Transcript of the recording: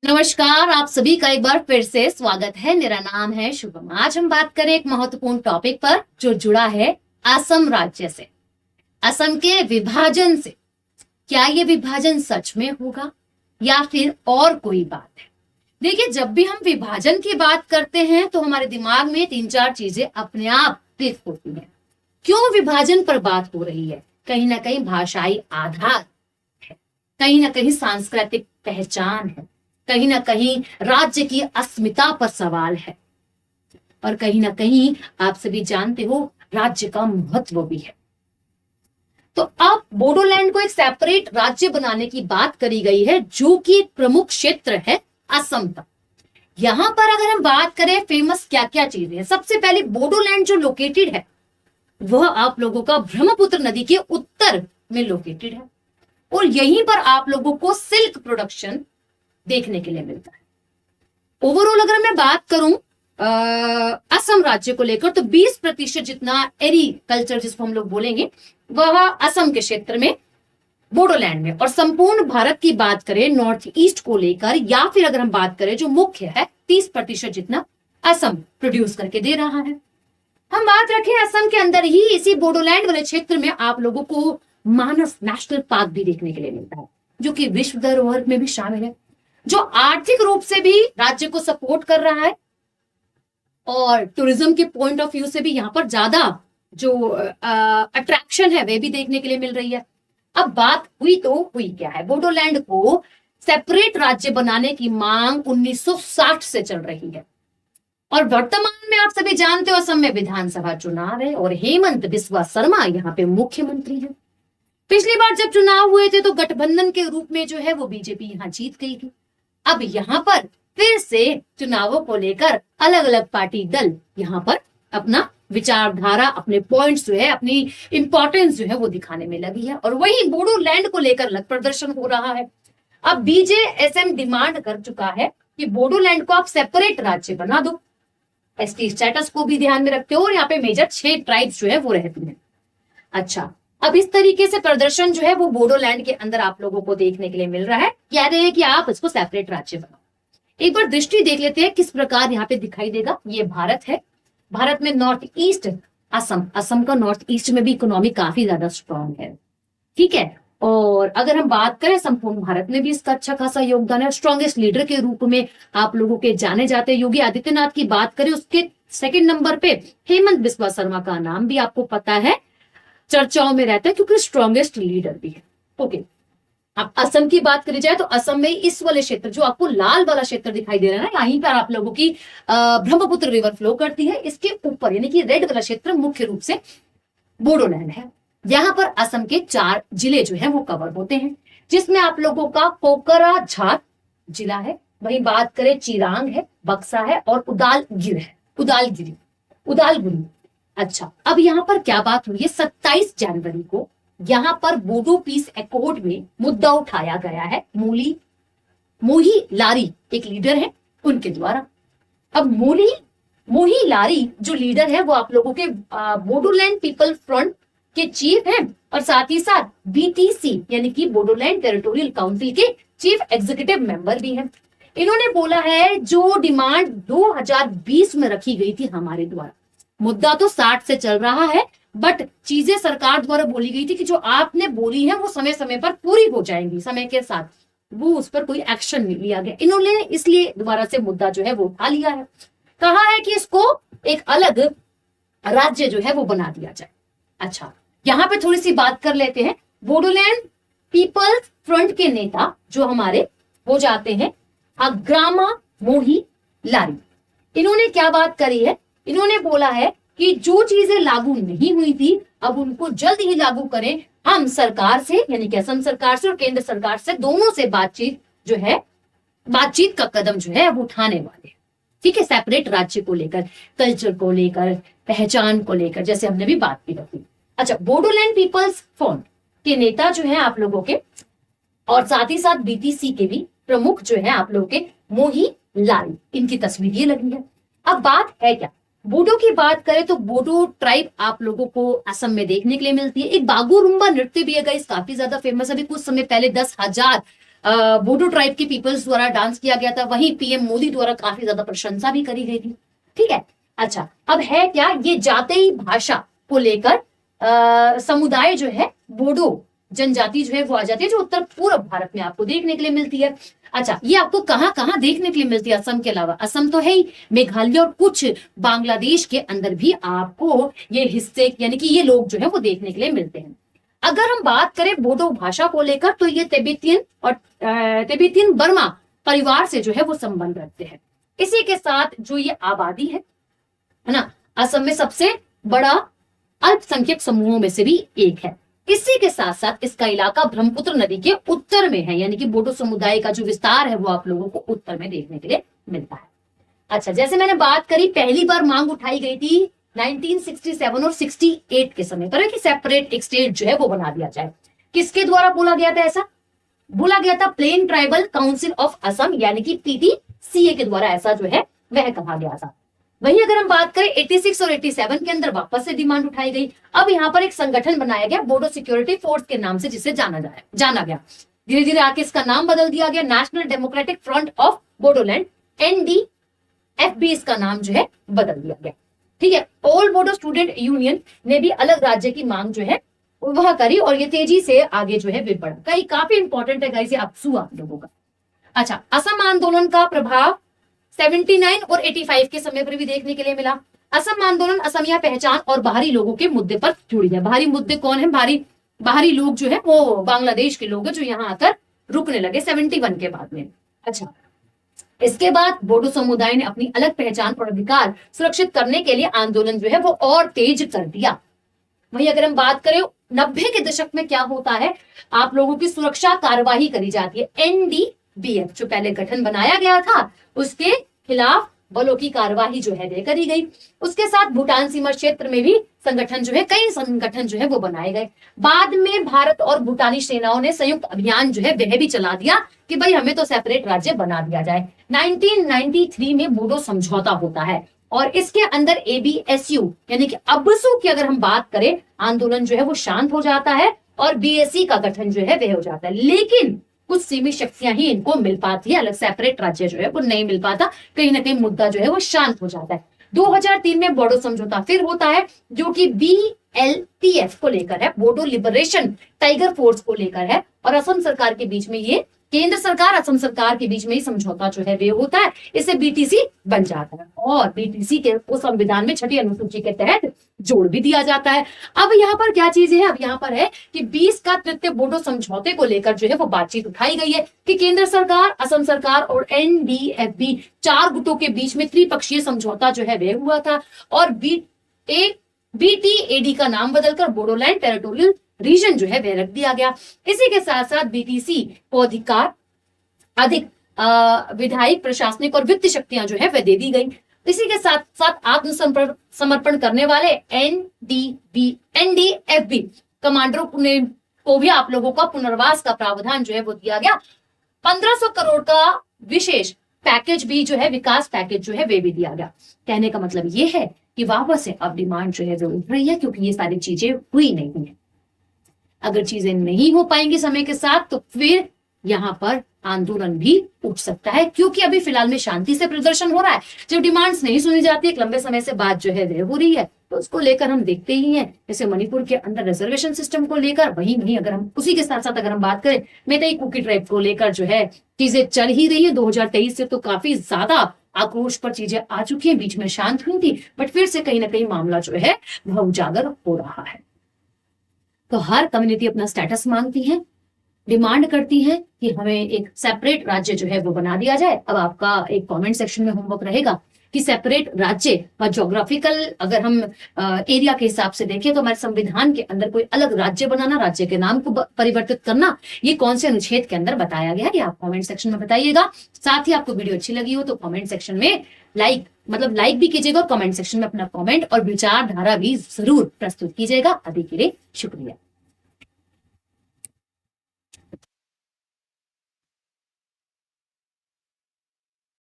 नमस्कार, आप सभी का एक बार फिर से स्वागत है। मेरा नाम है शुभम। आज हम बात करें एक महत्वपूर्ण टॉपिक पर जो जुड़ा है असम राज्य से, असम के विभाजन से। क्या ये विभाजन सच में होगा या फिर और कोई बात है? देखिए, जब भी हम विभाजन की बात करते हैं तो हमारे दिमाग में तीन चार चीजें अपने आप क्लिक होती हैं। क्यों विभाजन पर बात हो रही है? कहीं ना कहीं भाषाई आधार है, कहीं ना कहीं सांस्कृतिक पहचान है, कहीं ना कहीं राज्य की अस्मिता पर सवाल है, और कहीं ना कहीं आप सभी जानते हो राज्य का महत्व भी है। तो अब बोडोलैंड को एक सेपरेट राज्य बनाने की बात करी गई है, जो कि एक प्रमुख क्षेत्र है असम का। यहां पर अगर हम बात करें फेमस क्या क्या चीजें हैं, सबसे पहले बोडोलैंड जो लोकेटेड है वह आप लोगों का ब्रह्मपुत्र नदी के उत्तर में लोकेटेड है, और यहीं पर आप लोगों को सिल्क प्रोडक्शन देखने के लिए मिलता है। ओवरऑल अगर मैं बात करूं असम राज्य को लेकर, तो 20% जितना एग्रीकल्चर जिसको हम लोग बोलेंगे वह असम के क्षेत्र में, बोडोलैंड में। और संपूर्ण भारत की बात करें नॉर्थ ईस्ट को लेकर, या फिर अगर हम बात करें जो मुख्य है, 30% जितना असम प्रोड्यूस करके दे रहा है। हम बात रखें असम के अंदर ही इसी बोडोलैंड वाले क्षेत्र में आप लोगों को मानस नेशनल पार्क भी देखने के लिए मिलता है, जो कि विश्व धरोहर में भी शामिल है, जो आर्थिक रूप से भी राज्य को सपोर्ट कर रहा है, और टूरिज्म के पॉइंट ऑफ व्यू से भी यहाँ पर ज्यादा जो अट्रैक्शन है वे भी देखने के लिए मिल रही है। अब बात हुई तो हुई क्या है, बोडोलैंड को सेपरेट राज्य बनाने की मांग 1960 से चल रही है, और वर्तमान में आप सभी जानते हो असम में विधानसभा चुनाव है और हेमंत बिस्वा शर्मा यहाँ पे मुख्यमंत्री हैं। पिछली बार जब चुनाव हुए थे तो गठबंधन के रूप में जो है वो बीजेपी यहाँ जीत गई थी। अब यहाँ पर फिर से चुनावों को लेकर अलग अलग पार्टी दल यहाँ पर अपना विचारधारा, अपने पॉइंट्स जो है, अपनी इंपॉर्टेंस जो है वो दिखाने में लगी है, और वही बोडोलैंड को लेकर अलग प्रदर्शन हो रहा है। अब बीजेएसएम डिमांड कर चुका है कि बोडोलैंड को आप सेपरेट राज्य बना दो, एसटी स्टेटस को भी ध्यान में रखते हो, और यहाँ पे मेजर 6 ट्राइब्स जो है वो रहती हैं। अच्छा, अब इस तरीके से प्रदर्शन जो है वो बोडोलैंड के अंदर आप लोगों को देखने के लिए मिल रहा है। कह रहे हैं कि आप इसको सेपरेट राज्य बनाओ। एक बार दृष्टि देख लेते हैं किस प्रकार यहाँ पे दिखाई देगा। ये भारत है, भारत में नॉर्थ ईस्ट असम का नॉर्थ ईस्ट में भी इकोनॉमी काफी ज्यादा स्ट्रांग है, ठीक है। और अगर हम बात करें संपूर्ण भारत में भी इसका अच्छा खासा योगदान है। स्ट्रॉन्गेस्ट लीडर के रूप में आप लोगों के जाने जाते हैं योगी आदित्यनाथ की बात करें, उसके सेकंड नंबर पे हेमंत बिस्वा शर्मा का नाम भी आपको पता है, चर्चाओं में रहता है, क्योंकि स्ट्रॉन्गेस्ट लीडर भी है। ओके, अब असम की बात करी जाए तो असम में इस वाले क्षेत्र, जो आपको लाल वाला क्षेत्र दिखाई दे रहा है ना, यहीं पर आप लोगों की ब्रह्मपुत्र रिवर फ्लो करती है। इसके ऊपर यानी कि रेड वाला क्षेत्र मुख्य रूप से बोडोलैंड है। यहाँ पर असम के 4 जिले जो है वो कवर होते हैं, जिसमें आप लोगों का कोकराझार जिला है, वहीं बात करें चिरांग है, बक्सा है, और उदालगुरी। अच्छा, अब यहाँ पर क्या बात हुई है, 27 जनवरी को यहाँ पर बोडो पीस एकॉर्ड में मुद्दा उठाया गया है मोही लारी एक लीडर है उनके द्वारा। अब मोही लारी जो लीडर है वो आप लोगों के बोडोलैंड पीपल फ्रंट के चीफ हैं, और साथ ही साथ बीटीसी यानी कि बोडोलैंड टेरिटोरियल काउंसिल के चीफ एग्जीक्यूटिव मेंबर भी हैं। इन्होंने बोला है जो डिमांड 2020 में रखी गई थी हमारे द्वारा, मुद्दा तो 60 से चल रहा है, बट चीजें सरकार द्वारा बोली गई थी कि जो आपने बोली है वो समय समय पर पूरी हो जाएंगी, समय के साथ वो उस पर कोई एक्शन नहीं लिया गया। इन्होंने इसलिए दोबारा से मुद्दा जो है वो उठा लिया है, कहा है कि इसको एक अलग राज्य जो है वो बना दिया जाए। अच्छा, यहाँ पे थोड़ी सी बात कर लेते हैं। बोडोलैंड पीपल्स फ्रंट के नेता जो हमारे हो जाते हैं अग्रामा मोही लारी, इन्होंने क्या बात करी है, इन्होंने बोला है कि जो चीजें लागू नहीं हुई थी अब उनको जल्द ही लागू करें। हम सरकार से यानी कि असम सरकार से और केंद्र सरकार से दोनों से बातचीत का कदम जो है अब उठाने वाले हैं, ठीक है, सेपरेट राज्य को लेकर, कल्चर को लेकर, पहचान को लेकर, जैसे हमने भी बात की रखी। अच्छा, बोडोलैंड पीपल्स फ्रंट के नेता जो है आप लोगों के, और साथ ही साथ बीटीसी के भी प्रमुख जो है आप लोगों के मोही लारी, इनकी तस्वीर ये लगी है। अब बात है क्या, बोडो की बात करें तो बोडो ट्राइब आप लोगों को असम में देखने के लिए मिलती है। एक बागुरुम्बा नृत्य भी है गाइस, काफी ज्यादा फेमस। अभी कुछ समय पहले 10,000 बोडो ट्राइब के पीपल्स द्वारा डांस किया गया था, वहीं पीएम मोदी द्वारा काफी ज्यादा प्रशंसा भी करी गई थी। ठीक है, अच्छा अब है क्या, ये जातीय भाषा को लेकर समुदाय जो है बोडो जनजाति जो है वो आ जाती है, जो उत्तर पूर्व भारत में आपको देखने के लिए मिलती है। अच्छा, ये आपको कहाँ कहाँ देखने के लिए मिलती है असम के अलावा? असम तो है ही, मेघालय और कुछ बांग्लादेश के अंदर भी आपको ये हिस्से यानी कि ये लोग जो है वो देखने के लिए मिलते हैं। अगर हम बात करें बोडो भाषा को लेकर तो ये तिब्बतियन और तिब्बतियन बर्मा परिवार से जो है वो संबंध रखते हैं। इसी के साथ जो ये आबादी है ना, असम में सबसे बड़ा अल्पसंख्यक समूहों में से भी एक है। इसी के साथ साथ इसका इलाका ब्रह्मपुत्र नदी के उत्तर में है, यानी कि बोडो समुदाय का जो विस्तार है वो आप लोगों को उत्तर में देखने के लिए मिलता है। अच्छा, जैसे मैंने बात करी, पहली बार मांग उठाई गई थी 1967 और 68 के समय पर कि सेपरेट एक स्टेट जो है वो बना दिया जाए। किसके द्वारा बोला गया था ऐसा? बोला गया था plain tribal council of Assam यानी कि PTCA के द्वारा ऐसा जो है वह कहा गया था। वहीं अगर हम बात करें 86 और 87 के अंदर वापस से डिमांड उठाई गई। अब यहाँ पर एक संगठन बनाया गया बोडो सिक्योरिटी फोर्स के नाम से, जिसे जाना गया। धीरे धीरे आके इसका नाम बदल दिया गया, national democratic front of Bodoland, NDFB इसका नाम जो है बदल दिया गया। ठीक है, ऑल बोडो स्टूडेंट यूनियन ने भी अलग राज्य की मांग जो है वह करी और ये तेजी से आगे जो है वे बढ़ा। कई काफी इंपॉर्टेंट है गाइस ये आप लोगों का। अच्छा, असम आंदोलन का प्रभाव 79 और 85 के समय पर भी देखने के लिए मिला। असम आंदोलन असमिया पहचान और बाहरी लोगों के मुद्दे पर जुड़ी है। बाहरी मुद्दे कौन है? बाहरी लोग जो है वो बांग्लादेश के लोग हैं जो यहाँ आकर रुकने लगे 71 के बाद में। अच्छा, इसके बाद बोडो समुदाय ने अपनी अलग पहचान और अधिकार सुरक्षित करने के लिए आंदोलन जो है वो और तेज कर दिया। वहीं अगर हम बात करें 90 के दशक में क्या होता है, आप लोगों की सुरक्षा कार्यवाही करी जाती है। NDBF जो पहले गठन बनाया गया था उसके खिलाफ बलों की कार्यवाही जो है वे करी गई। उसके साथ भूटान सीमा क्षेत्र में भी कई संगठन जो है वो बनाए गए। बाद में भारत और भूटानी सेनाओं ने संयुक्त अभियान जो है वह भी चला दिया कि भाई हमें तो सेपरेट राज्य बना दिया जाए। 1993 में बोडो समझौता होता है और इसके अंदर ABSU यानी कि अब्सू की अगर हम बात करें, आंदोलन जो है वो शांत हो जाता है और BSC का गठन जो है वह हो जाता है। लेकिन कुछ सीमित शक्तियां ही इनको मिल पाती है, अलग सेपरेट राज्य जो है वो नहीं मिल पाता। कहीं ना कहीं मुद्दा जो है वो शांत हो जाता है। 2003 में बोडो समझौता फिर होता है जो कि BLTF को लेकर है, बोडो लिबरेशन टाइगर फोर्स को लेकर है, और असम सरकार के बीच में ये केंद्र सरकार असम सरकार के बीच में ही समझौता जो है वे होता है। इससे BTC बन जाता है और BTC के वो संविधान में 6ठी अनुसूची के तहत जोड़ भी दिया जाता है। अब यहाँ पर क्या चीजें हैं? अब यहाँ पर है कि 20 का तृतीय बोडो समझौते को लेकर जो है वो बातचीत उठाई गई है कि केंद्र सरकार, असम सरकार और NDFB 4 गुटों के बीच में त्रिपक्षीय समझौता जो है वह हुआ था और BTAD का नाम बदलकर बोडोलैंड टेरिटोरियल रीजन जो है वह रख दिया गया। इसी के साथ साथ BTC को अधिक विधायिक, प्रशासनिक और वित्तीय शक्तियां जो है वह दे दी गई। इसी के साथ साथ आत्मसमर्पण करने वाले NDFB कमांडरों को भी आप लोगों का पुनर्वास का प्रावधान जो है वो दिया गया। 1500 करोड़ का विशेष पैकेज भी जो है, विकास पैकेज जो है वे भी दिया गया। कहने का मतलब ये है कि वापस से अब डिमांड जो है वो उठ रही है, क्योंकि ये सारी चीजें हुई नहीं है। अगर चीजें नहीं हो पाएंगी समय के साथ तो फिर यहाँ पर आंदोलन भी उठ सकता है, क्योंकि अभी फिलहाल में शांति से प्रदर्शन हो रहा है। जब डिमांड्स नहीं सुनी जाती, एक लंबे समय से बात जो है वह हो रही है, तो उसको लेकर हम देखते ही हैं। जैसे मणिपुर के अंदर रिजर्वेशन सिस्टम को लेकर, वहीं अगर हम उसी के साथ साथ अगर हम बात करें मेइतेई कुकी ट्राइब को लेकर जो है चीजें चल ही रही है। 2023 से तो काफी ज्यादा आक्रोश पर चीजें आ चुकी हैं, बीच में शांत हुई थी, बट फिर से कहीं ना कहीं मामला जो है वह उजागर हो रहा है। तो हर कम्युनिटी अपना स्टेटस मांगती है, डिमांड करती है कि हमें एक सेपरेट राज्य जो है वो बना दिया जाए। अब आपका एक कमेंट सेक्शन में होमवर्क रहेगा कि सेपरेट राज्य और ज्योग्राफिकल अगर हम एरिया के हिसाब से देखें तो हमारे संविधान के अंदर कोई अलग राज्य बनाना, राज्य के नाम को परिवर्तित करना, ये कौन से अनुच्छेद के अंदर बताया गया है, ये आप कमेंट सेक्शन में बताइएगा। साथ ही आपको वीडियो अच्छी लगी हो तो कमेंट सेक्शन में लाइक भी कीजिएगा और कमेंट सेक्शन में अपना कमेंट और विचारधारा भी जरूर प्रस्तुत कीजिएगा। अभी के लिए शुक्रिया।